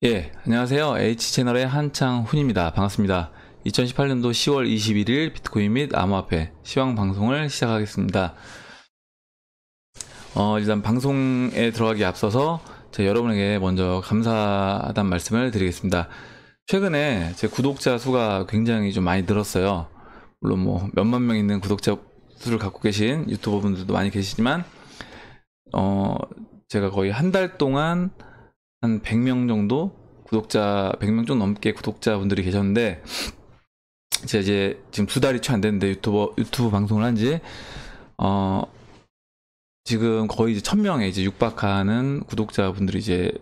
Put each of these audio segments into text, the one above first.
예, 안녕하세요. H채널의 한창훈입니다. 반갑습니다. 2018년도 10월 21일 비트코인 및 암호화폐 시황 방송을 시작하겠습니다. 일단 방송에 들어가기 앞서서 제가 여러분에게 먼저 감사하다는 말씀을 드리겠습니다. 최근에 제 구독자 수가 굉장히 좀 많이 늘었어요. 물론 뭐 몇만 명 있는 구독자 수를 갖고 계신 유튜버 분들도 많이 계시지만 제가 거의 한 달 동안 한 100명 정도 구독자 100명 좀 넘게 구독자분들이 계셨는데, 제가 이제 지금 2달이 채 안 됐는데 유튜브 방송을 한지 지금 거의 이제 1000명에 이제 육박하는 구독자분들이 이제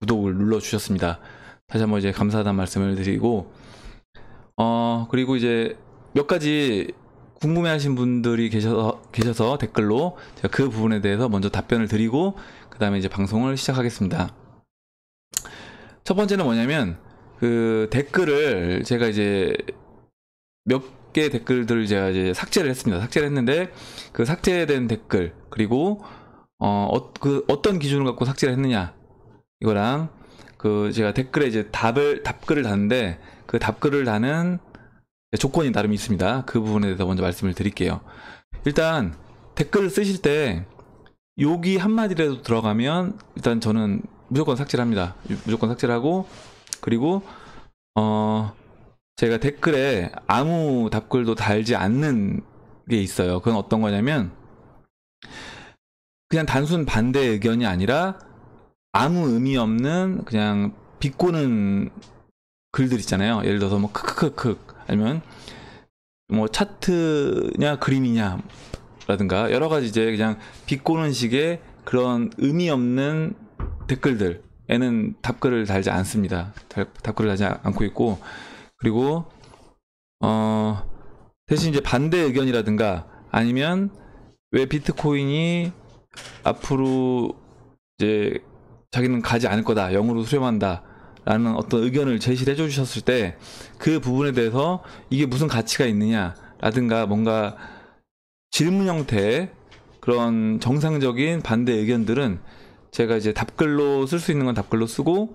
구독을 눌러 주셨습니다. 다시 한번 이제 감사하다는 말씀을 드리고, 그리고 이제 몇 가지 궁금해하신 분들이 계셔서 댓글로 제가 그 부분에 대해서 먼저 답변을 드리고 그 다음에 이제 방송을 시작하겠습니다. 첫 번째는 뭐냐면, 그 댓글을 제가 이제 몇 개 댓글들을 제가 이제 삭제를 했습니다. 삭제를 했는데, 그 삭제된 댓글, 그리고 어떤 기준을 갖고 삭제를 했느냐, 이거랑 그 제가 댓글에 이제 답글을 다는데, 그 답글을 다는 조건이 나름 있습니다. 그 부분에 대해서 먼저 말씀을 드릴게요. 일단 댓글을 쓰실 때 욕이 한마디라도 들어가면 일단 저는 무조건 삭제를 합니다. 무조건 삭제를 하고, 그리고 제가 댓글에 아무 답글도 달지 않는 게 있어요. 그건 어떤 거냐면, 그냥 단순 반대 의견이 아니라 아무 의미 없는 그냥 비꼬는 글들 있잖아요. 예를 들어서 뭐 크크크크, 아니면 뭐 차트냐 그림이냐 라든가 여러 가지 이제 그냥 비꼬는 식의 그런 의미 없는 댓글들에는 답글을 달지 않습니다. 답글을 달지 않고 있고, 그리고 대신 이제 반대 의견이라든가, 아니면 왜 비트코인이 앞으로 이제 자기는 가지 않을 거다, 0으로 수렴한다 라는 어떤 의견을 제시를 해 주셨을 때, 그 부분에 대해서 이게 무슨 가치가 있느냐 라든가, 뭔가 질문 형태의 그런 정상적인 반대 의견들은 제가 이제 답글로 쓸 수 있는 건 답글로 쓰고,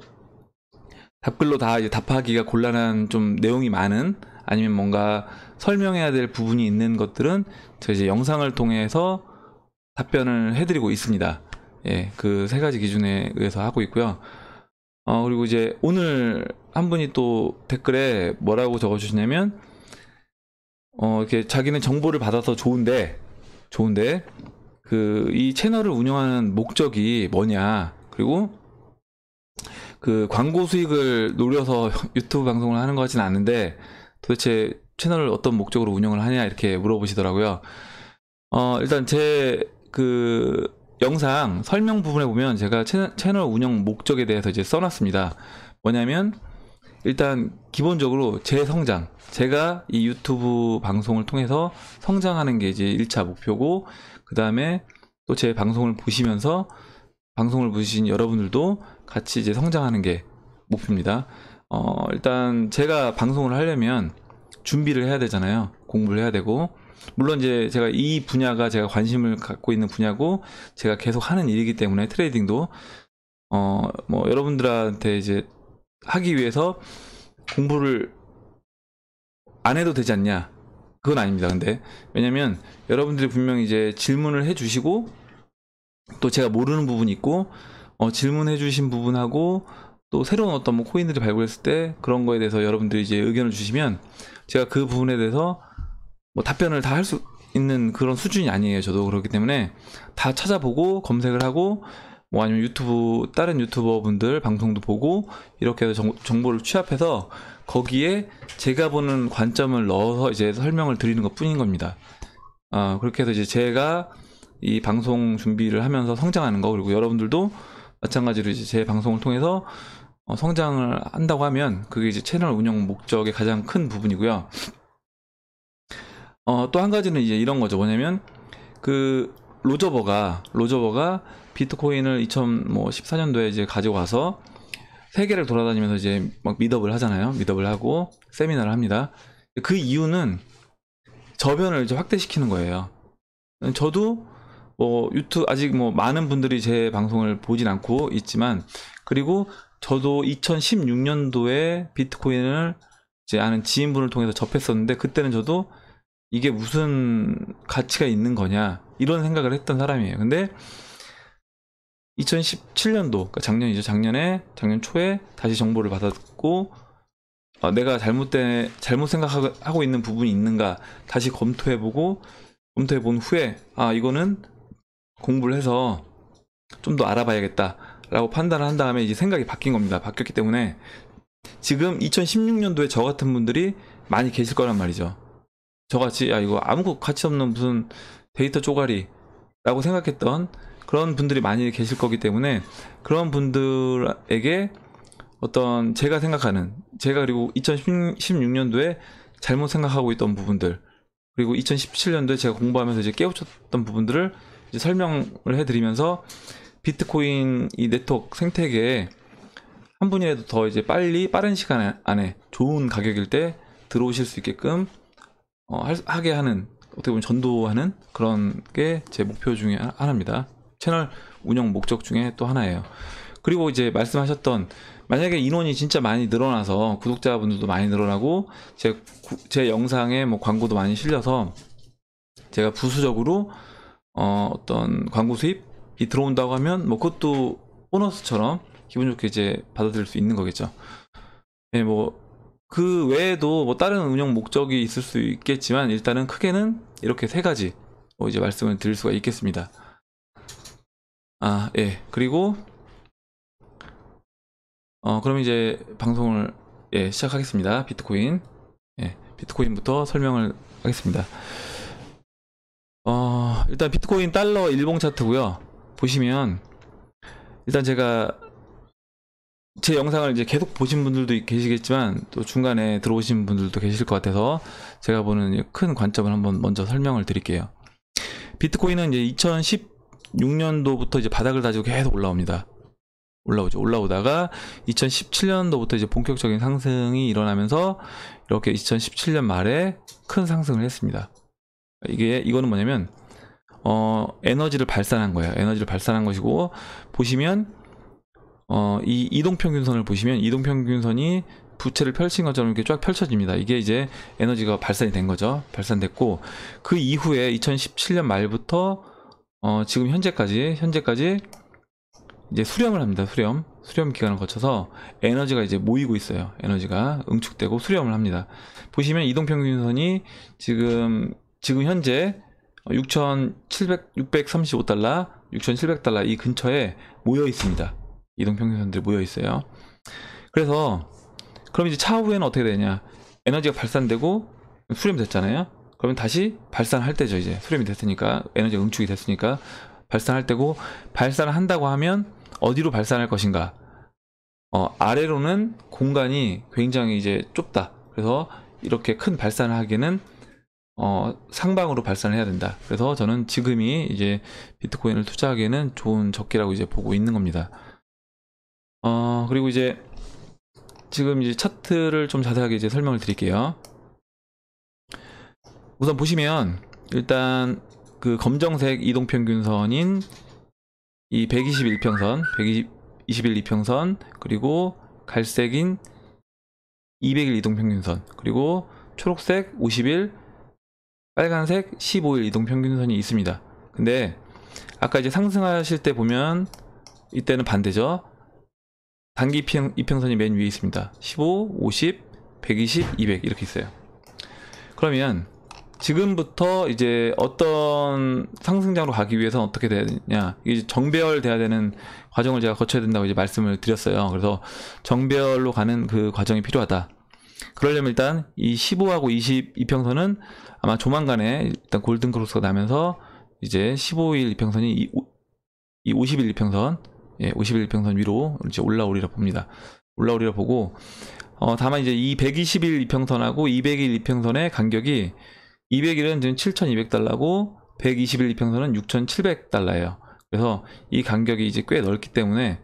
답글로 다 이제 답하기가 곤란한 좀 내용이 많은, 아니면 뭔가 설명해야 될 부분이 있는 것들은 제가 이제 영상을 통해서 답변을 해드리고 있습니다. 예, 그 세 가지 기준에 의해서 하고 있고요. 그리고 이제 오늘 한 분이 또 댓글에 뭐라고 적어주시냐면, 이렇게 자기는 정보를 받아서 좋은데 이 채널을 운영하는 목적이 뭐냐, 그리고 그 광고 수익을 노려서 유튜브 방송을 하는 거 같진 않은데 도대체 채널을 어떤 목적으로 운영을 하냐, 이렇게 물어보시더라고요. 일단 제 그 영상 설명 부분에 보면 제가 채널 운영 목적에 대해서 이제 써놨습니다. 뭐냐면, 일단 기본적으로 제 성장, 제가 이 유튜브 방송을 통해서 성장하는 게 이제 1차 목표고, 그 다음에 또 제 방송을 보시면서 방송을 보신 여러분들도 같이 이제 성장하는 게 목표입니다. 일단 제가 방송을 하려면 준비를 해야 되잖아요. 공부를 해야 되고, 물론 이제 제가 이 분야가 제가 관심을 갖고 있는 분야고 제가 계속 하는 일이기 때문에, 트레이딩도 뭐 여러분들한테 이제 하기 위해서 공부를 안 해도 되지 않냐, 그건 아닙니다. 근데 왜냐면 여러분들이 분명히 이제 질문을 해주시고, 또 제가 모르는 부분이 있고, 질문해 주신 부분하고 또 새로운 어떤 뭐 코인들이 발굴했을 때 그런 거에 대해서 여러분들이 이제 의견을 주시면 제가 그 부분에 대해서 뭐 답변을 다 할 수 있는 그런 수준이 아니에요. 저도 그렇기 때문에 다 찾아보고 검색을 하고, 뭐 아니면 다른 유튜버 분들 방송도 보고, 이렇게 해서 정보를 취합해서 거기에 제가 보는 관점을 넣어서 이제 설명을 드리는 것 뿐인 겁니다. 그렇게 해서 이제 제가 이 방송 준비를 하면서 성장하는 거, 그리고 여러분들도 마찬가지로 이제 제 방송을 통해서 성장을 한다고 하면 그게 이제 채널 운영 목적의 가장 큰 부분이고요. 또 한 가지는 이제 이런 거죠. 뭐냐면, 그 로저버가 비트코인을 2014년도에 이제 가지고 와서 세계를 돌아다니면서 이제 막 미더블 하잖아요. 미더블 하고 세미나를 합니다. 그 이유는 저변을 이제 확대시키는 거예요. 저도 뭐 유튜브 아직 뭐 많은 분들이 제 방송을 보진 않고 있지만, 그리고 저도 2016년도에 비트코인을 이제 아는 지인분을 통해서 접했었는데, 그때는 저도 이게 무슨 가치가 있는 거냐 이런 생각을 했던 사람이에요. 근데 2017년도, 그러니까 작년이죠. 작년 초에 다시 정보를 받았고, 내가 잘못 생각하고 있는 부분이 있는가 다시 검토해본 후에, 이거는 공부를 해서 좀 더 알아봐야겠다 라고 판단을 한 다음에 이제 생각이 바뀐 겁니다. 바뀌었기 때문에 지금 2016년도에 저 같은 분들이 많이 계실 거란 말이죠. 저같이 이거 아무 가치 없는 무슨 데이터 쪼가리 라고 생각했던 그런 분들이 많이 계실 거기 때문에, 그런 분들에게 어떤 제가 그리고 2016년도에 잘못 생각하고 있던 부분들, 그리고 2017년도에 제가 공부하면서 이제 깨우쳤던 부분들을 이제 설명을 해드리면서, 비트코인 이 네트워크 생태계에 한 분이라도 더 이제 빠른 시간 안에 좋은 가격일 때 들어오실 수 있게끔 하게 하는, 어떻게 보면 전도하는 그런 게 제 목표 중에 하나입니다. 채널 운영 목적 중에 또 하나예요. 그리고 이제 말씀하셨던, 만약에 인원이 진짜 많이 늘어나서 구독자분들도 많이 늘어나고 제 영상에 뭐 광고도 많이 실려서 제가 부수적으로 어떤 광고 수입이 들어온다고 하면, 뭐 그것도 보너스처럼 기분 좋게 이제 받아들일 수 있는 거겠죠. 네, 뭐 그 외에도 뭐 다른 운영 목적이 있을 수 있겠지만, 일단은 크게는 이렇게 세 가지 이제 말씀을 드릴 수가 있겠습니다. 예. 그리고 그럼 이제 방송을 시작하겠습니다. 비트코인부터 설명을 하겠습니다. 일단 비트코인 달러 일봉 차트고요. 보시면 일단 제가 제 영상을 이제 계속 보신 분들도 계시겠지만, 또 중간에 들어오신 분들도 계실 것 같아서 제가 보는 큰 관점을 한번 먼저 설명을 드릴게요. 비트코인은 이제 2016년도부터 이제 바닥을 다지고 계속 올라오다가 2017년도부터 이제 본격적인 상승이 일어나면서 이렇게 2017년 말에 큰 상승을 했습니다. 이거는 뭐냐면 에너지를 발산한 거예요. 에너지를 발산한 것이고, 보시면 이 이동평균선을 보시면, 이동평균선이 부채를 펼친 것처럼 이렇게 쫙 펼쳐집니다. 이게 이제 에너지가 발산이 된 거죠. 발산됐고, 그 이후에 2017년 말부터 지금 현재까지 이제 수렴을 합니다. 수렴 기간을 거쳐서 에너지가 이제 모이고 있어요. 에너지가 응축되고 수렴을 합니다. 보시면 이동평균선이 지금 현재 6,735달러, 6,700달러 이 근처에 모여 있습니다. 이동평균선들이 모여 있어요. 그래서 그럼 이제 차후에는 어떻게 되냐? 에너지가 발산되고 수렴됐잖아요. 그러면 다시 발산할 때죠. 이제 수렴이 됐으니까, 에너지가 응축이 됐으니까 발산할 때고, 발산을 한다고 하면 어디로 발산할 것인가? 아래로는 공간이 굉장히 이제 좁다. 그래서 이렇게 큰 발산을 하기에는 상방으로 발산을 해야 된다. 그래서 저는 지금이 이제 비트코인을 투자하기에는 좋은 적기라고 이제 보고 있는 겁니다. 그리고 이제 지금 이제 차트를 좀 자세하게 이제 설명을 드릴게요. 우선 보시면 일단 그 검정색 이동평균선인 이 121평선, 121이평선, 그리고 갈색인 200일 이동평균선, 그리고 초록색 50일, 빨간색 15일 이동평균선이 있습니다. 근데 아까 이제 상승하실 때 보면 이때는 반대죠. 단기 이평선이 맨 위에 있습니다. 15, 50, 120, 200 이렇게 있어요. 그러면 지금부터 이제 어떤 상승장으로 가기 위해서는 어떻게 돼야 되냐, 이제 정배열돼야 되는 과정을 제가 거쳐야 된다고 이제 말씀을 드렸어요. 그래서 정배열로 가는 그 과정이 필요하다. 그러려면 일단 이 15하고 20 이평선은 아마 조만간에 일단 골든 크로스가 나면서 이제 15일 이평선이 이 50일 이평선, 50일 이평선 위로 이제 올라오리라 봅니다. 올라오리라 보고, 다만 이제 이 120일 이평선하고 200일 이평선의 간격이, 200일은 지금 7,200달러고 120일 이평선은 6,700달러예요. 그래서 이 간격이 이제 꽤 넓기 때문에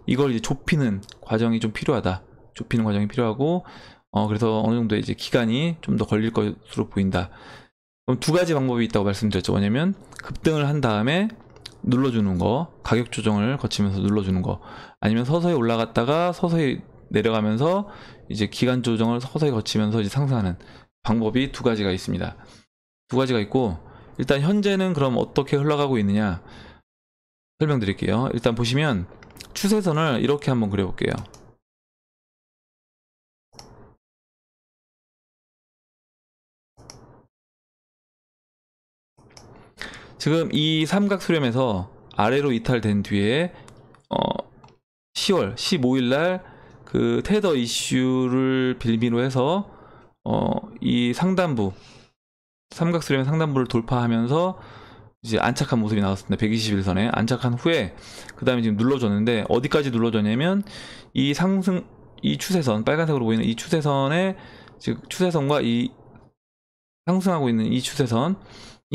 이걸 이제 좁히는 과정이 좀 필요하다. 좁히는 과정이 필요하고, 그래서 어느 정도 이제 기간이 좀 더 걸릴 것으로 보인다. 그럼 두 가지 방법이 있다고 말씀드렸죠. 뭐냐면 급등을 한 다음에 눌러주는 거, 가격 조정을 거치면서 눌러주는 거, 아니면 서서히 올라갔다가 서서히 내려가면서 이제 기간 조정을 서서히 거치면서 이제 상승하는 방법이 두 가지가 있습니다. 두 가지가 있고, 일단 현재는 그럼 어떻게 흘러가고 있느냐 설명드릴게요. 일단 보시면 추세선을 이렇게 한번 그려볼게요. 지금 이 삼각수렴에서 아래로 이탈된 뒤에 10월 15일날 그 테더 이슈를 빌미로 해서 이 상단부 삼각수렴의 상단부를 돌파하면서 이제 안착한 모습이 나왔습니다. 121선에 안착한 후에 그 다음에 지금 눌러줬는데, 어디까지 눌러줬냐면 이 상승, 이 추세선, 빨간색으로 보이는 이 추세선에, 즉 추세선과 이 상승하고 있는 이 추세선이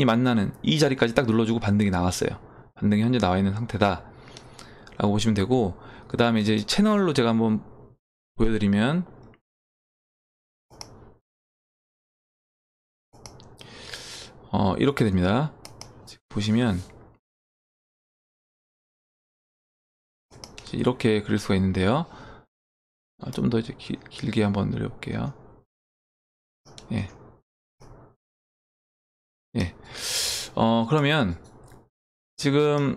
만나는 이 자리까지 딱 눌러주고 반등이 나왔어요. 반등이 현재 나와 있는 상태다 라고 보시면 되고, 그 다음에 이제 채널로 제가 한번 보여드리면, 이렇게 됩니다. 보시면 이렇게 그릴 수가 있는데요. 좀 더 이제 길게 한번 늘려볼게요. 예. 그러면 지금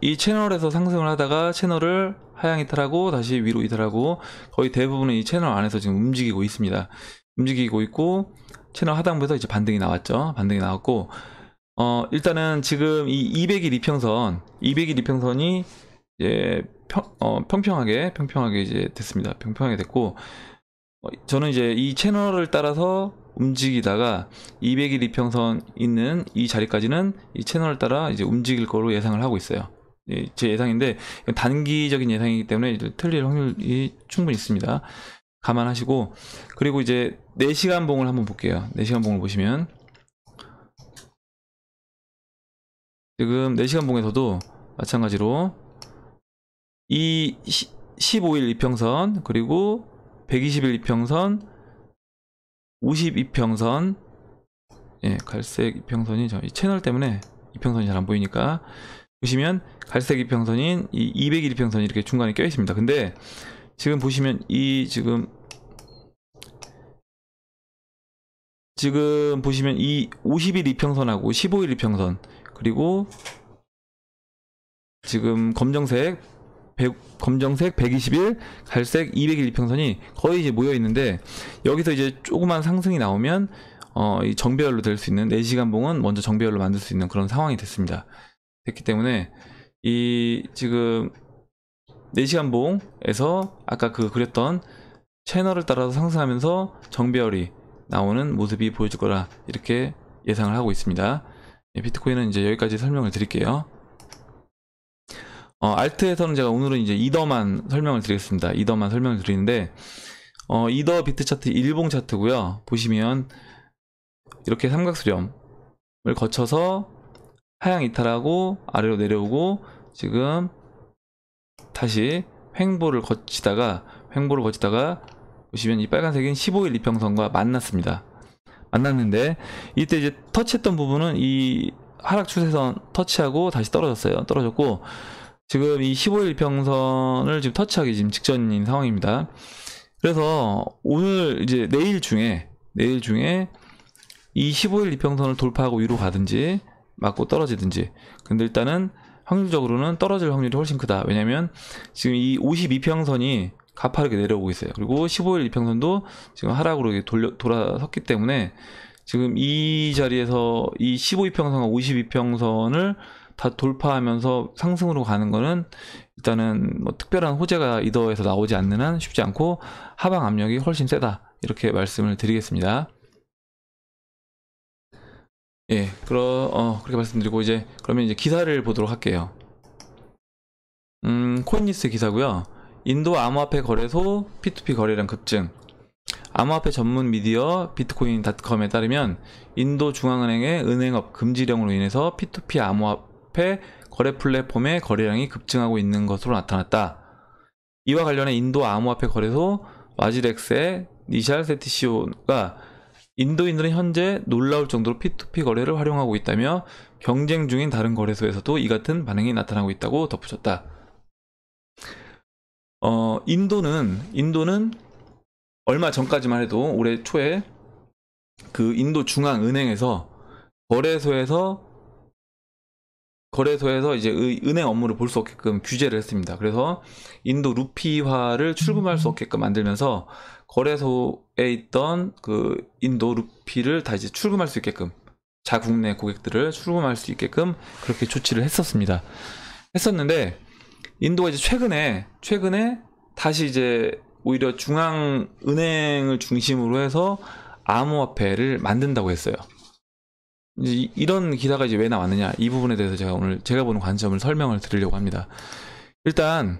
이 채널에서 상승을 하다가 채널을 하향 이탈하고 다시 위로 이탈하고, 거의 대부분은 이 채널 안에서 지금 움직이고 있습니다. 움직이고 있고, 채널 하단부에서 이제 반등이 나왔죠. 반등이 나왔고, 일단은 지금 이 200일 이평선이 이제 평평하게 이제 됐습니다. 평평하게 됐고, 저는 이제 이 채널을 따라서 움직이다가 200일 이평선 있는 이 자리까지는 이 채널을 따라 이제 움직일 거로 예상을 하고 있어요. 제 예상인데 단기적인 예상이기 때문에 이제 틀릴 확률이 충분히 있습니다. 감안하시고, 그리고 이제 4시간 봉을 한번 볼게요. 4시간 봉을 보시면 지금 4시간 봉에서도 마찬가지로 이 15일 이평선, 그리고 120일 이평선, 50 이평선, 갈색 이평선이 이 채널 때문에 이평선이 잘 안 보이니까 보시면 갈색 이평선인 이 200일 이평선이 이렇게 중간에 껴 있습니다. 근데 지금 보시면 지금 보시면 이 50일 이평선하고 15일 이평선, 그리고 지금 검정색 120일, 갈색 200일 이평선이 거의 이제 모여 있는데, 여기서 이제 조그만 상승이 나오면 이 정배열로 될 수 있는 4시간 봉은 먼저 정배열로 만들 수 있는 그런 상황이 됐기 때문에 이 지금 4시간 봉에서 아까 그렸던 채널을 따라서 상승하면서 정배열이 나오는 모습이 보여질 거라 이렇게 예상을 하고 있습니다. 비트코인은 이제 여기까지 설명을 드릴게요. 알트에서는 제가 오늘은 이제 이더만 설명을 드리겠습니다. 이더만 설명을 드리는데, 이더 비트 차트 일봉 차트고요. 보시면 이렇게 삼각수렴을 거쳐서 하향 이탈하고 아래로 내려오고, 지금 다시 횡보를 거치다가 보시면 이 빨간색인 15일 이평선과 만났는데, 이때 이제 터치했던 부분은 이 하락 추세선 터치하고 다시 떨어졌고, 지금 이 15일 이평선을 지금 터치하기 지금 직전인 상황입니다. 그래서 오늘 이제 내일 중에 이 15일 이평선을 돌파하고 위로 가든지 맞고 떨어지든지, 근데 일단은 확률적으로는 떨어질 확률이 훨씬 크다. 왜냐면 지금 이 52평선이 가파르게 내려오고 있어요. 그리고 15일 이평선도 지금 하락으로 돌아섰기 때문에 지금 이 자리에서 이 15이평선과 52평선을 다 돌파하면서 상승으로 가는 거는 일단은 뭐 특별한 호재가 이더에서 나오지 않는 한 쉽지 않고, 하방 압력이 훨씬 세다, 이렇게 말씀을 드리겠습니다. 그렇게 말씀드리고, 그러면 이제 기사를 보도록 할게요. 코인리스 기사고요. 인도 암호화폐 거래소 P2P 거래량 급증. 암호화폐 전문 미디어 비트코인닷컴에 따르면 인도 중앙은행의 은행업 금지령으로 인해서 P2P 암호화폐 거래 플랫폼의 거래량이 급증하고 있는 것으로 나타났다. 이와 관련해 인도 암호화폐 거래소 와지렉스의 니샬 세티시오가 인도인들은 현재 놀라울 정도로 P2P 거래를 활용하고 있다며 경쟁 중인 다른 거래소에서도 이 같은 반응이 나타나고 있다고 덧붙였다. 인도는 얼마 전까지만 해도 올해 초에 그 인도 중앙은행에서 거래소에서 이제 은행 업무를 볼 수 없게끔 규제를 했습니다. 그래서 인도 루피화를 출금할 수 없게끔 만들면서 거래소에 있던 그 인도 루피를 다 이제 출금할 수 있게끔, 자국내 고객들을 출금할 수 있게끔 그렇게 조치를 했었는데 인도가 이제 최근에 다시 이제 오히려 중앙은행을 중심으로 해서 암호화폐를 만든다고 했어요. 이제 이런 기사가 이제 왜 나왔느냐, 이 부분에 대해서 제가 오늘 제가 보는 관점을 설명을 드리려고 합니다. 일단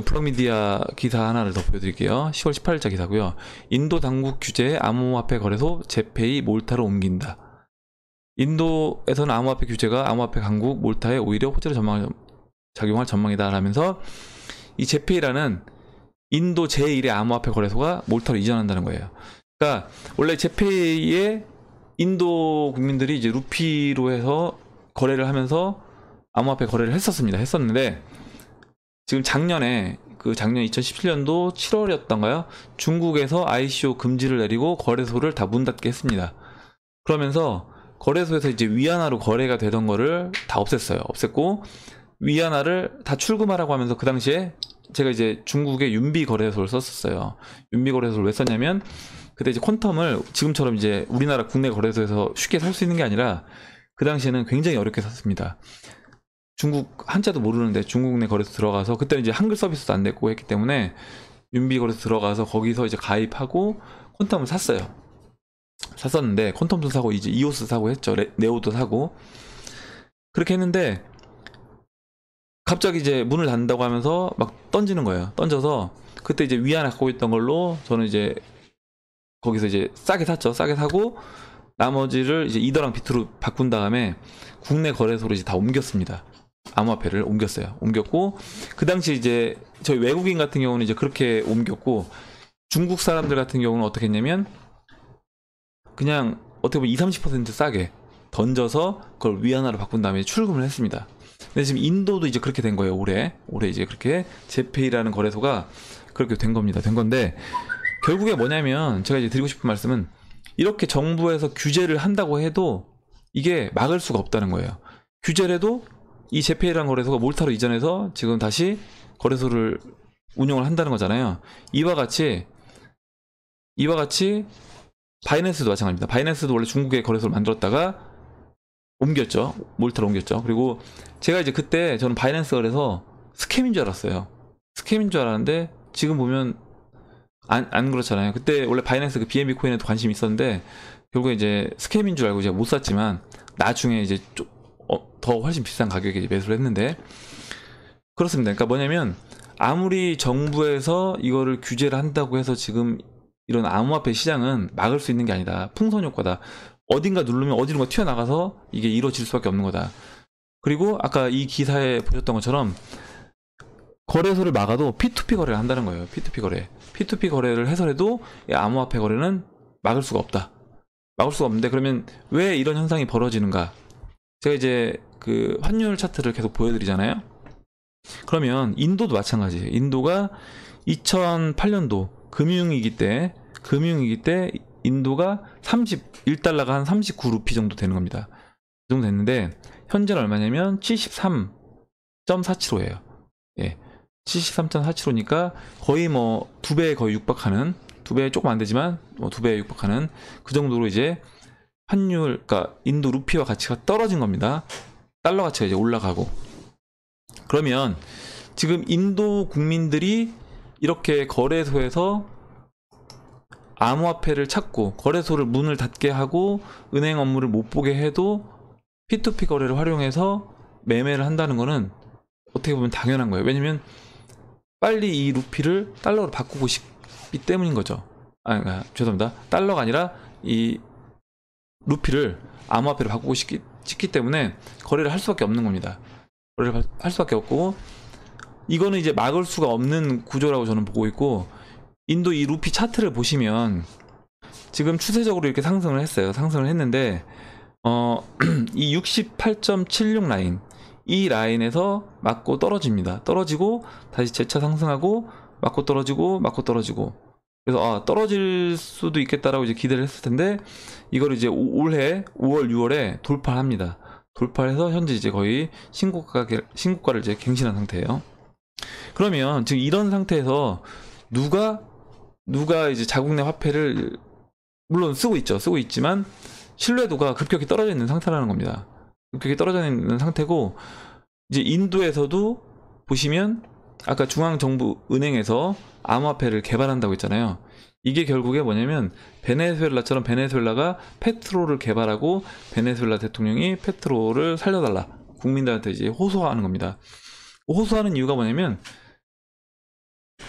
블록미디어 기사 하나를 더 보여드릴게요. 10월 18일자 기사고요. 인도 당국 규제에 암호화폐 거래소 제페이 몰타로 옮긴다. 인도에서는 암호화폐 규제가 암호화폐 강국 몰타에 오히려 호재로 작용할 전망이다 라면서 이 제페이라는 인도 제1의 암호화폐 거래소가 몰타로 이전한다는 거예요. 그러니까 원래 제페이에 인도 국민들이 이제 루피로 해서 거래를 하면서 암호화폐 거래를 했었는데 지금 작년 2017년도 7월이었던가요? 중국에서 ICO 금지를 내리고 거래소를 다 문 닫게 했습니다. 그러면서 거래소에서 이제 위안화로 거래가 되던 거를 다 없앴고 위안화를 다 출금하라고 하면서 그 당시에 제가 이제 중국의 윤비 거래소를 썼었어요. 윤비 거래소를 왜 썼냐면 그때 이제 퀀텀을 지금처럼 이제 우리나라 국내 거래소에서 쉽게 살 수 있는 게 아니라 그 당시에는 굉장히 어렵게 샀습니다. 중국 한자도 모르는데 중국 내 거래소 들어가서, 그때는 이제 한글 서비스도 안 됐고 했기 때문에 윤비 거래소 들어가서 거기서 이제 가입하고 퀀텀을 샀었는데 퀀텀도 사고 이제 이오스 사고 했죠. 네오도 사고 그렇게 했는데 갑자기 이제 문을 닫는다고 하면서 막 던지는 거예요. 던져서 그때 이제 위안화 갖고 있던 걸로 저는 이제 거기서 이제 싸게 샀죠. 싸게 사고 나머지를 이제 이더랑 비트로 바꾼 다음에 국내 거래소로 이제 다 옮겼습니다. 암호화폐를 옮겼고 그 당시 이제 저희 외국인 같은 경우는 이제 그렇게 옮겼고, 중국 사람들 같은 경우는 어떻게 했냐면 그냥 어떻게 보면 20-30% 싸게 던져서 그걸 위안화로 바꾼 다음에 출금을 했습니다. 근데 지금 인도도 이제 그렇게 된 거예요. 올해 이제 그렇게 제페이라는 거래소가 그렇게 된 건데 결국에 뭐냐면 제가 이제 드리고 싶은 말씀은 이렇게 정부에서 규제를 한다고 해도 이게 막을 수가 없다는 거예요. 규제를 해도 이 제페이라는 거래소가 몰타로 이전해서 지금 다시 거래소를 운영을 한다는 거잖아요. 이와 같이 바이낸스도 마찬가지입니다. 바이낸스도 원래 중국의 거래소를 만들었다가 옮겼죠. 몰타로 옮겼죠. 그리고 제가 이제 그때 저는 바이낸스 거래소 스캠인 줄 알았어요. 스캠인 줄 알았는데 지금 보면 안 그렇잖아요. 그때 원래 바이낸스 그 BNB 코인에도 관심이 있었는데 결국에 이제 스캠인 줄 알고 제가 못 샀지만 나중에 이제 더 훨씬 비싼 가격에 이제 매수를 했는데 그렇습니다. 그러니까 뭐냐면 아무리 정부에서 이거를 규제를 한다고 해서 지금 이런 암호화폐 시장은 막을 수 있는 게 아니다. 풍선 효과다. 어딘가 누르면 어디론가 튀어나가서 이게 이루어질 수밖에 없는 거다. 그리고 아까 이 기사에 보셨던 것처럼 거래소를 막아도 P2P 거래를 한다는 거예요. P2P 거래를 해서라도 암호화폐 거래는 막을 수가 없다. 막을 수가 없는데 그러면 왜 이런 현상이 벌어지는가? 제가 이제 그 환율 차트를 계속 보여드리잖아요. 그러면 인도도 마찬가지예요. 인도가 2008년도 금융위기 때 인도가 1달러가 한 39루피 정도 되는 겁니다. 그 정도 됐는데 현재는 얼마냐면 73.475예요. 예. 73.475니까 거의 뭐 2배에 거의 육박하는, 2배 조금 안 되지만 뭐 2배에 육박하는 그 정도로 이제 환율, 그러니까 인도 루피와 가치가 떨어진 겁니다. 달러 가치가 이제 올라가고. 그러면 지금 인도 국민들이 이렇게 거래소에서 암호화폐를 찾고 거래소를 문을 닫게 하고 은행 업무를 못 보게 해도 P2P 거래를 활용해서 매매를 한다는 거는 어떻게 보면 당연한 거예요. 왜냐면 빨리 이 루피를 달러로 바꾸고 싶기 때문인 거죠. 죄송합니다. 달러가 아니라 이 루피를 암호화폐로 바꾸고 싶기 때문에 거래를 할 수밖에 없는 겁니다. 거래를 할 수밖에 없고, 이거는 이제 막을 수가 없는 구조라고 저는 보고 있고, 인도 이 루피 차트를 보시면 지금 추세적으로 이렇게 상승을 했어요. 상승을 했는데 이 68.76 라인, 이 라인에서 맞고 떨어집니다. 떨어지고 다시 재차 상승하고 맞고 떨어지고 맞고 떨어지고, 그래서 떨어질 수도 있겠다라고 이제 기대를 했을 텐데 이걸 이제 올해 5월 6월에 돌파를 합니다. 돌파해서 현재 이제 거의 신고가를 이제 갱신한 상태예요. 그러면 지금 이런 상태에서 누가 이제 자국 내 화폐를 물론 쓰고 있지만 신뢰도가 급격히 떨어져 있는 상태라는 겁니다. 급격히 떨어져 있는 상태고, 이제 인도에서도 보시면 아까 중앙정부은행에서 암호화폐를 개발한다고 했잖아요. 이게 결국에 뭐냐면 베네수엘라처럼 베네수엘라가 페트롤을 개발하고 베네수엘라 대통령이 페트롤을 살려달라 국민들한테 이제 호소하는 겁니다. 호소하는 이유가 뭐냐면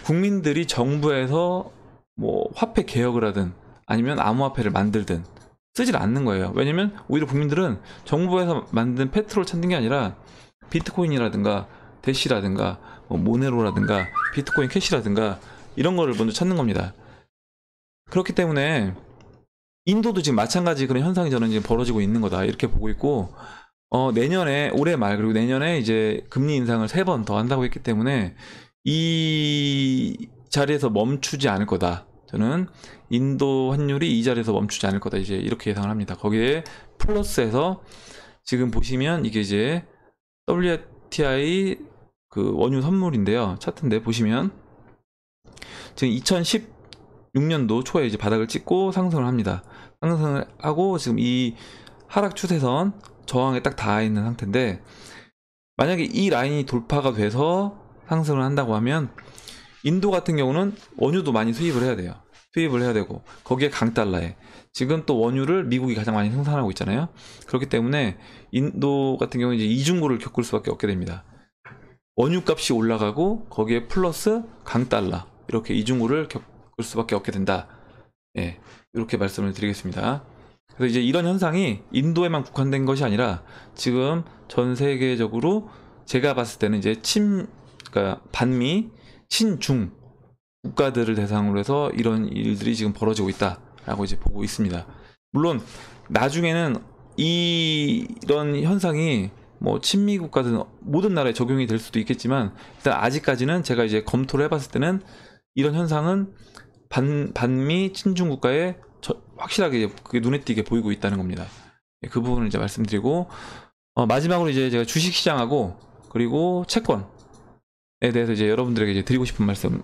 국민들이 정부에서 뭐 화폐 개혁을 하든 아니면 암호화폐를 만들든 쓰질 않는 거예요. 왜냐면 오히려 국민들은 정부에서 만든 페트롤 찾는 게 아니라 비트코인이라든가 대시라든가 뭐 모네로라든가 비트코인 캐시라든가 이런 거를 먼저 찾는 겁니다. 그렇기 때문에 인도도 지금 마찬가지 그런 현상이 저는 지금 벌어지고 있는 거다 이렇게 보고 있고, 내년에 올해 말 그리고 내년에 이제 금리 인상을 3번 더 한다고 했기 때문에 이 자리에서 멈추지 않을 거다. 저는 인도 환율이 이 자리에서 멈추지 않을 거다 이제 이렇게 예상을 합니다. 거기에 플러스해서 지금 보시면 이게 이제 WTI 그 원유 선물인데요. 차트인데 보시면 지금 2016년도 초에 이제 바닥을 찍고 상승을 합니다. 상승을 하고 지금 이 하락 추세선 저항에 딱 닿아 있는 상태인데, 만약에 이 라인이 돌파가 돼서 상승을 한다고 하면 인도 같은 경우는 원유도 많이 수입을 해야 돼요. 수입을 해야 되고 거기에 강달러에 지금 또 원유를 미국이 가장 많이 생산하고 있잖아요. 그렇기 때문에 인도 같은 경우는 이제 이중고를 겪을 수밖에 없게 됩니다. 원유 값이 올라가고 거기에 플러스 강달러, 이렇게 이중고를 겪을 수밖에 없게 된다. 예, 이렇게 말씀을 드리겠습니다. 그래서 이제 이런 현상이 인도에만 국한된 것이 아니라 지금 전 세계적으로 제가 봤을 때는 이제 그러니까 반미, 친중 국가들을 대상으로 해서 이런 일들이 지금 벌어지고 있다라고 이제 보고 있습니다. 물론 나중에는 이런 현상이 뭐 친미 국가든 모든 나라에 적용이 될 수도 있겠지만, 일단 아직까지는 제가 이제 검토를 해봤을 때는 이런 현상은 반미 친중 국가에 확실하게 그게 눈에 띄게 보이고 있다는 겁니다. 그 부분을 이제 말씀드리고, 마지막으로 이제 제가 주식시장하고 그리고 채권에 대해서 이제 여러분들에게 이제 드리고 싶은 말씀을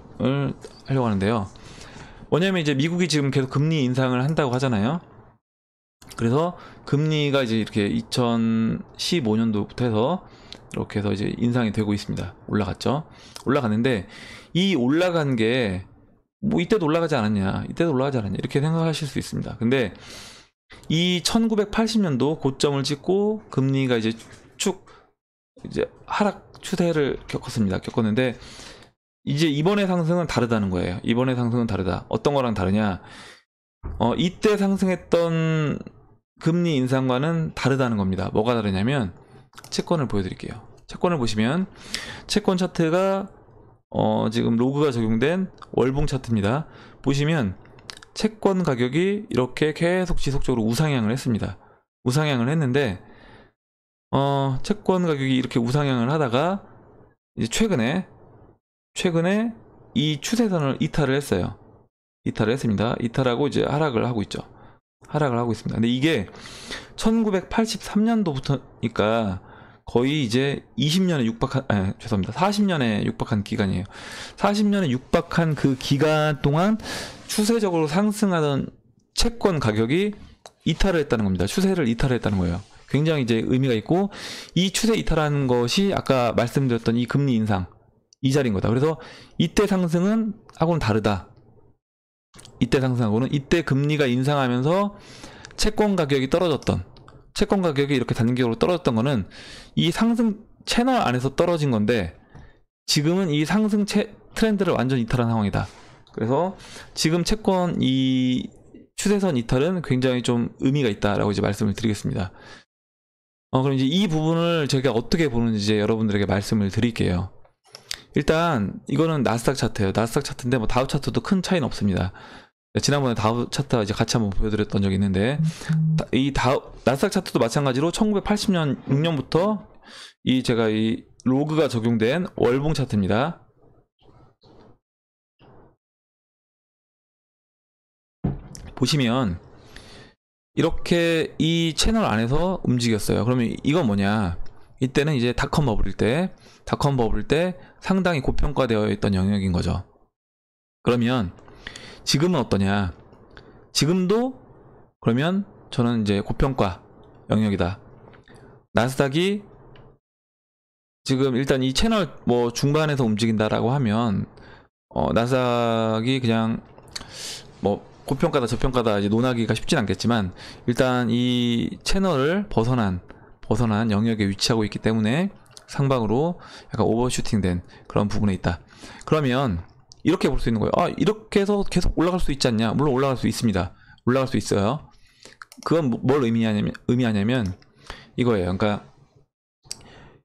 하려고 하는데요. 뭐냐면 이제 미국이 지금 계속 금리 인상을 한다고 하잖아요. 그래서 금리가 이제 이렇게 2015년도부터 해서 이렇게 해서 이제 인상이 되고 있습니다. 올라갔죠. 올라갔는데 이 올라간 게 뭐 이때도 올라가지 않았냐, 이때도 올라가지 않았냐 이렇게 생각하실 수 있습니다. 근데 이 1980년도 고점을 찍고 금리가 이제 쭉 이제 하락 추세를 겪었는데 이제 이번에 상승은 다르다는 거예요. 이번에 상승은 다르다. 어떤 거랑 다르냐? 이때 상승했던 금리 인상과는 다르다는 겁니다. 뭐가 다르냐면 채권을 보여드릴게요. 채권을 보시면 채권 차트가 지금 로그가 적용된 월봉 차트입니다. 보시면 채권 가격이 이렇게 계속 지속적으로 우상향을 했습니다. 우상향을 했는데 채권 가격이 이렇게 우상향을 하다가 이제 최근에 이 추세선을 이탈을 했어요. 이탈을 했습니다. 이탈하고 이제 하락을 하고 있죠. 하락을 하고 있습니다. 근데 이게 1983년도부터니까 거의 이제 20년에 육박한, 죄송합니다. 40년에 육박한 기간이에요. 40년에 육박한 그 기간 동안 추세적으로 상승하던 채권 가격이 이탈을 했다는 겁니다. 추세를 이탈을 했다는 거예요. 굉장히 이제 의미가 있고, 이 추세 이탈하는 것이 아까 말씀드렸던 이 금리 인상, 이 자리인 거다. 그래서 이때 상승은 하고는 다르다. 이때 상승하고는 이때 금리가 인상하면서 채권 가격이 이렇게 단기적으로 떨어졌던 거는 이 상승 채널 안에서 떨어진 건데, 지금은 이 상승 트렌드를 완전 이탈한 상황이다. 그래서 지금 채권 이 추세선 이탈은 굉장히 좀 의미가 있다라고 이제 말씀을 드리겠습니다. 그럼 이제 이 부분을 제가 어떻게 보는지 이제 여러분들에게 말씀을 드릴게요. 일단 이거는 나스닥 차트예요. 나스닥 차트인데 뭐 다우 차트도 큰 차이는 없습니다. 지난번에 다우 차트 이제 같이 한번 보여드렸던 적이 있는데, 나스닥 차트도 마찬가지로 1980년 6년부터 제가 이 로그가 적용된 월봉 차트입니다. 보시면 이렇게 이 채널 안에서 움직였어요. 그러면 이건 뭐냐? 이때는 이제 닷컴 버블일 때 상당히 고평가되어 있던 영역인 거죠. 그러면 지금은 어떠냐? 지금도 그러면 저는 이제 고평가 영역이다. 나스닥이 지금 일단 이 채널 뭐 중반에서 움직인다라고 하면 나스닥이 그냥 뭐 고평가다 저평가다 이제 논하기가 쉽진 않겠지만, 일단 이 채널을 벗어난 영역에 위치하고 있기 때문에 상방으로 약간 오버슈팅된 그런 부분에 있다. 그러면 이렇게 볼 수 있는 거예요. 이렇게 해서 계속 올라갈 수 있지 않냐? 물론 올라갈 수 있습니다. 올라갈 수 있어요. 그건 뭘 의미하냐면 이거예요. 그러니까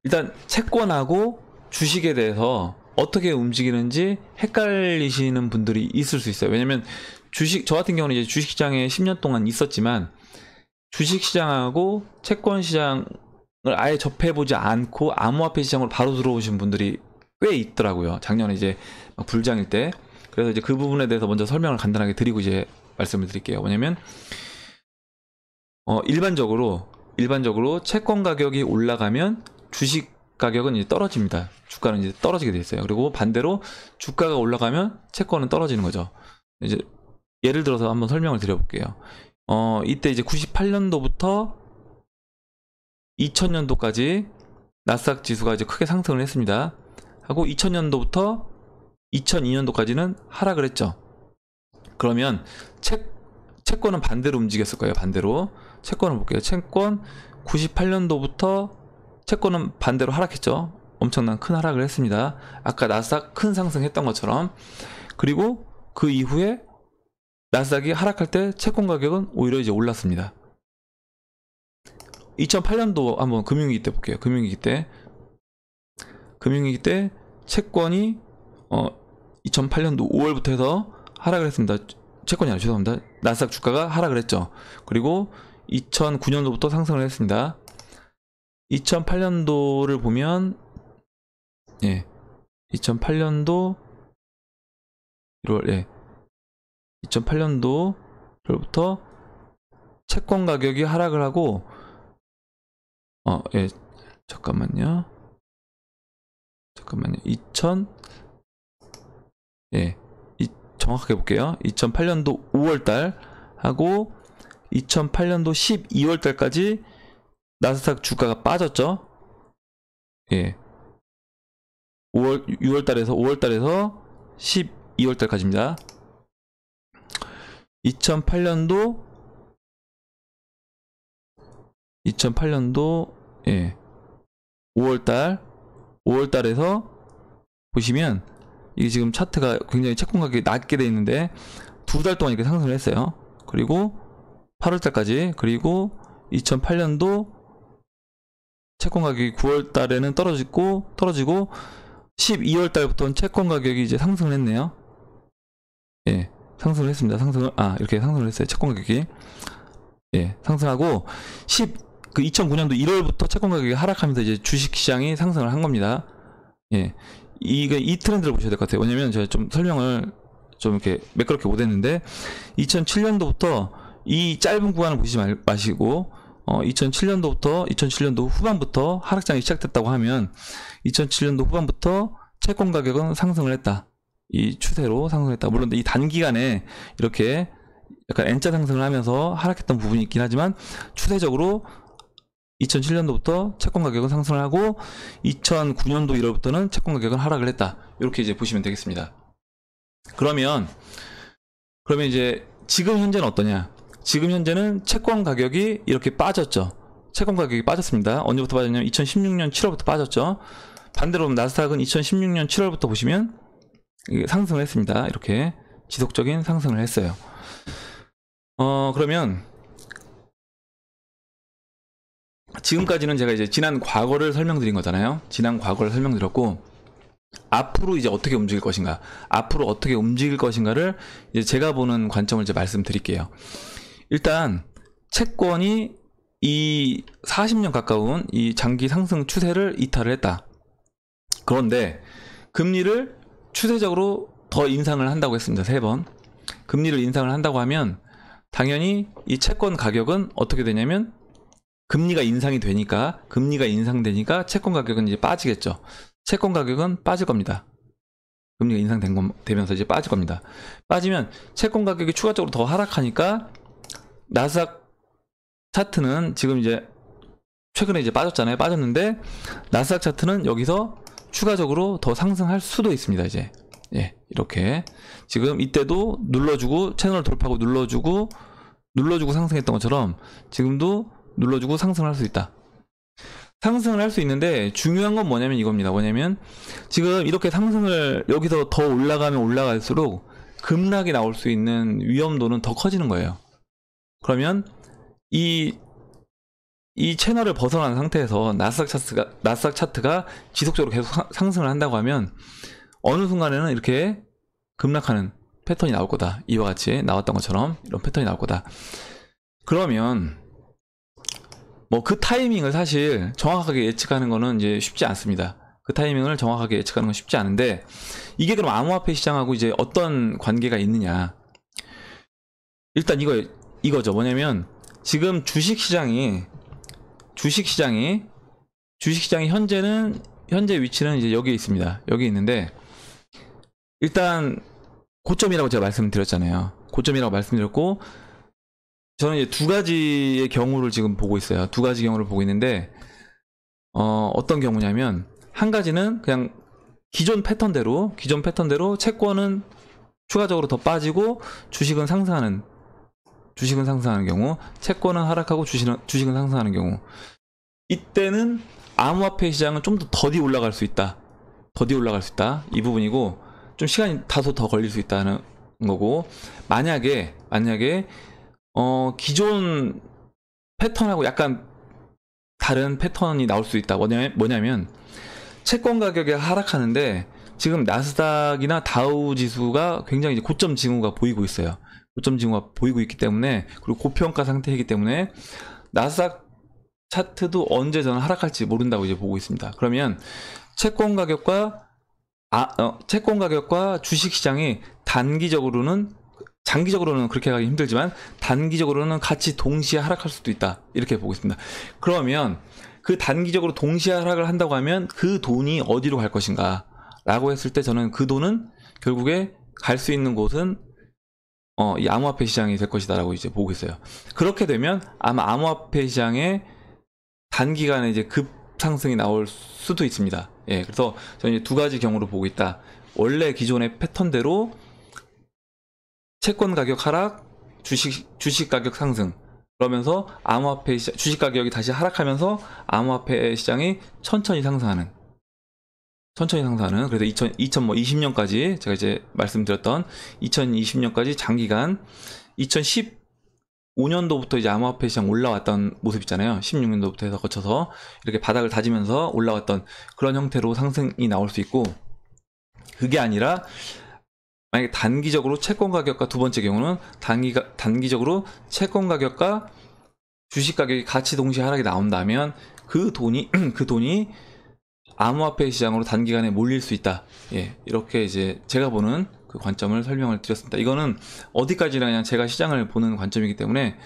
일단 채권하고 주식에 대해서 어떻게 움직이는지 헷갈리시는 분들이 있을 수 있어요. 왜냐면 저 같은 경우는 이제 주식시장에 10년 동안 있었지만, 주식시장하고 채권시장을 아예 접해보지 않고 암호화폐 시장으로 바로 들어오신 분들이 꽤 있더라고요. 작년에 이제 막 불장일 때. 그래서 이제 그 부분에 대해서 먼저 설명을 간단하게 드리고 이제 말씀을 드릴게요. 뭐냐면 일반적으로 채권 가격이 올라가면 주식 가격은 이제 떨어집니다. 주가는 이제 떨어지게 돼 있어요. 그리고 반대로 주가가 올라가면 채권은 떨어지는 거죠. 이제 예를 들어서 한번 설명을 드려볼게요. 이때 이제 98년도부터 2000년도까지 나스닥 지수가 이제 크게 상승을 했습니다. 하고 2000년도부터 2002년도까지는 하락을 했죠. 그러면 채권은 반대로 움직였을 거예요. 반대로 채권을 볼게요. 채권 98년도부터 채권은 반대로 하락했죠. 엄청난 큰 하락을 했습니다. 아까 나스닥 큰 상승했던 것처럼. 그리고 그 이후에 나스닥이 하락할 때 채권 가격은 오히려 이제 올랐습니다. 2008년도 한번 금융위기 때 볼게요. 금융위기 때 채권이 2008년도 5월부터 해서 하락을 했습니다. 채권이 아니라 죄송합니다. 나스닥 주가가 하락을 했죠. 그리고 2009년도부터 상승을 했습니다. 2008년도를 보면 2008년도 1월 2008년도부터 채권 가격이 하락을 하고 잠깐만요. 정확하게 볼게요. 2008년도 5월달 하고 2008년도 12월달까지 나스닥 주가가 빠졌죠. 6월달에서 5월달에서 12월달까지입니다. 2008년도 5월달에서 보시면 이게 지금 차트가 굉장히 채권 가격이 낮게 돼 있는데 2달 동안 이렇게 상승을 했어요. 그리고 8월달까지, 그리고 2008년도 채권 가격이 9월달에는 떨어지고 12월달부터는 채권 가격이 이제 상승을 했네요. 상승을 했습니다. 이렇게 상승을 했어요. 채권 가격이 상승하고 2009년도 1월부터 채권 가격이 하락하면서 이제 주식시장이 상승을 한 겁니다. 이 트렌드를 보셔야 될 것 같아요. 왜냐면 제가 좀 설명을 좀 이렇게 매끄럽게 못했는데, 2007년도부터 이 짧은 구간을 보시지 마시고 2007년도 후반부터 하락장이 시작됐다고 하면 2007년도 후반부터 채권 가격은 상승을 했다. 이 추세로 상승했다. 물론 이 단기간에 이렇게 약간 N자 상승을 하면서 하락했던 부분이 있긴 하지만, 추세적으로 2007년도부터 채권 가격은 상승을 하고 2009년도 1월부터는 채권 가격은 하락을 했다. 이렇게 이제 보시면 되겠습니다. 그러면 이제 지금 현재는 어떠냐? 지금 현재는 채권 가격이 이렇게 빠졌죠. 채권 가격이 빠졌습니다. 언제부터 빠졌냐면 2016년 7월부터 빠졌죠. 반대로 나스닥은 2016년 7월부터 보시면 상승을 했습니다. 이렇게 지속적인 상승을 했어요. 그러면 지금까지는 제가 이제 지난 과거를 설명드린 거잖아요. 지난 과거를 설명드렸고, 앞으로 이제 어떻게 움직일 것인가, 앞으로 어떻게 움직일 것인가를 이제 제가 보는 관점을 이제 말씀드릴게요. 일단 채권이 이 40년 가까운 이 장기 상승 추세를 이탈을 했다. 그런데 금리를 추세적으로 더 인상을 한다고 했습니다. 3번. 금리를 인상을 한다고 하면 당연히 이 채권 가격은 어떻게 되냐면 금리가 인상되니까 채권 가격은 이제 빠지겠죠. 채권 가격은 빠질 겁니다. 금리가 인상되면서 이제 빠질 겁니다. 빠지면 채권 가격이 추가적으로 더 하락하니까 나스닥 차트는 지금 이제 최근에 이제 빠졌잖아요. 빠졌는데 나스닥 차트는 여기서 추가적으로 더 상승할 수도 있습니다. 이제 예, 이렇게 지금 이때도 눌러주고 채널 돌파하고 눌러주고 상승했던 것처럼 지금도 눌러주고 상승할 수 있다. 상승을 할 수 있는데 중요한 건 뭐냐면 이겁니다. 뭐냐면 지금 이렇게 상승을 여기서 더 올라가면 올라갈수록 급락이 나올 수 있는 위험도는 더 커지는 거예요. 그러면 이 채널을 벗어난 상태에서 나스닥 차트가 지속적으로 계속 상승을 한다고 하면 어느 순간에는 이렇게 급락하는 패턴이 나올 거다. 이와 같이 나왔던 것처럼 이런 패턴이 나올 거다. 그러면 뭐 그 타이밍을 사실 정확하게 예측하는 거는 이제 쉽지 않습니다. 그 타이밍을 정확하게 예측하는 건 쉽지 않은데 이게 그럼 암호화폐 시장하고 이제 어떤 관계가 있느냐? 일단 이거죠. 뭐냐면 지금 주식시장이 현재 위치는 이제 여기에 있습니다. 여기 있는데 일단 고점이라고 제가 말씀드렸잖아요. 고점이라고 말씀드렸고 저는 이제 두 가지의 경우를 지금 보고 있어요. 두 가지 경우를 보고 있는데 어떤 경우냐면 한 가지는 그냥 기존 패턴대로 채권은 추가적으로 더 빠지고 주식은 상승하는 경우, 채권은 하락하고 주식은 상승하는 경우, 이때는 암호화폐 시장은 좀 더 더디 올라갈 수 있다. 이 부분이고 좀 시간이 다소 더 걸릴 수 있다는 거고, 만약에 기존 패턴하고 약간 다른 패턴이 나올 수 있다. 뭐냐면 채권 가격이 하락하는데 지금 나스닥이나 다우 지수가 굉장히 이제 고점 징후가 보이고 있어요. 고점 징후가 보이고 있기 때문에, 그리고 고평가 상태이기 때문에 나스닥 차트도 언제 저는 하락할지 모른다고 이제 보고 있습니다. 그러면 채권 가격과 주식 시장이 장기적으로는 그렇게 가기 힘들지만 단기적으로는 같이 동시에 하락할 수도 있다. 이렇게 보고 있습니다. 그러면 그 단기적으로 동시에 하락을 한다고 하면 그 돈이 어디로 갈 것인가 라고 했을 때 저는 그 돈은 결국에 갈 수 있는 곳은 이 암호화폐 시장이 될 것이다 라고 이제 보고 있어요. 그렇게 되면 아마 암호화폐 시장에 단기간에 이제 급상승이 나올 수도 있습니다. 예, 그래서 저는 이제 두 가지 경우로 보고 있다. 원래 기존의 패턴대로 채권 가격 하락, 주식 가격 상승, 그러면서 주식 가격이 다시 하락하면서 암호화폐 시장이 천천히 상승하는. 그래서 2020년까지 제가 이제 말씀드렸던 2020년까지 장기간 2015년도부터 이제 암호화폐 시장 올라왔던 모습 있잖아요. 16년도부터 해서 거쳐서 이렇게 바닥을 다지면서 올라왔던 그런 형태로 상승이 나올 수 있고, 그게 아니라 만약에 단기적으로 채권 가격과, 두 번째 경우는 단기적으로 채권 가격과 주식 가격이 같이 동시에 하락이 나온다면 그 돈이 암호화폐 시장으로 단기간에 몰릴 수 있다. 예, 이렇게 이제 제가 보는 그 관점을 설명을 드렸습니다. 이거는 어디까지나 그냥 제가 시장을 보는 관점이기 때문에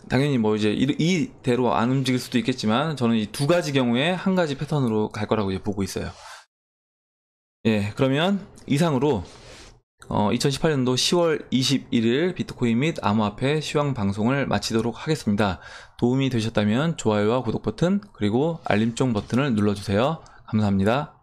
당연히 뭐 이제 이대로 안 움직일 수도 있겠지만 저는 이 두 가지 경우에 한 가지 패턴으로 갈 거라고 이제 보고 있어요. 예, 그러면 이상으로 2018년도 10월 21일 비트코인 및 암호화폐 시황 방송을 마치도록 하겠습니다. 도움이 되셨다면 좋아요와 구독 버튼, 그리고 알림종 버튼을 눌러주세요. 감사합니다.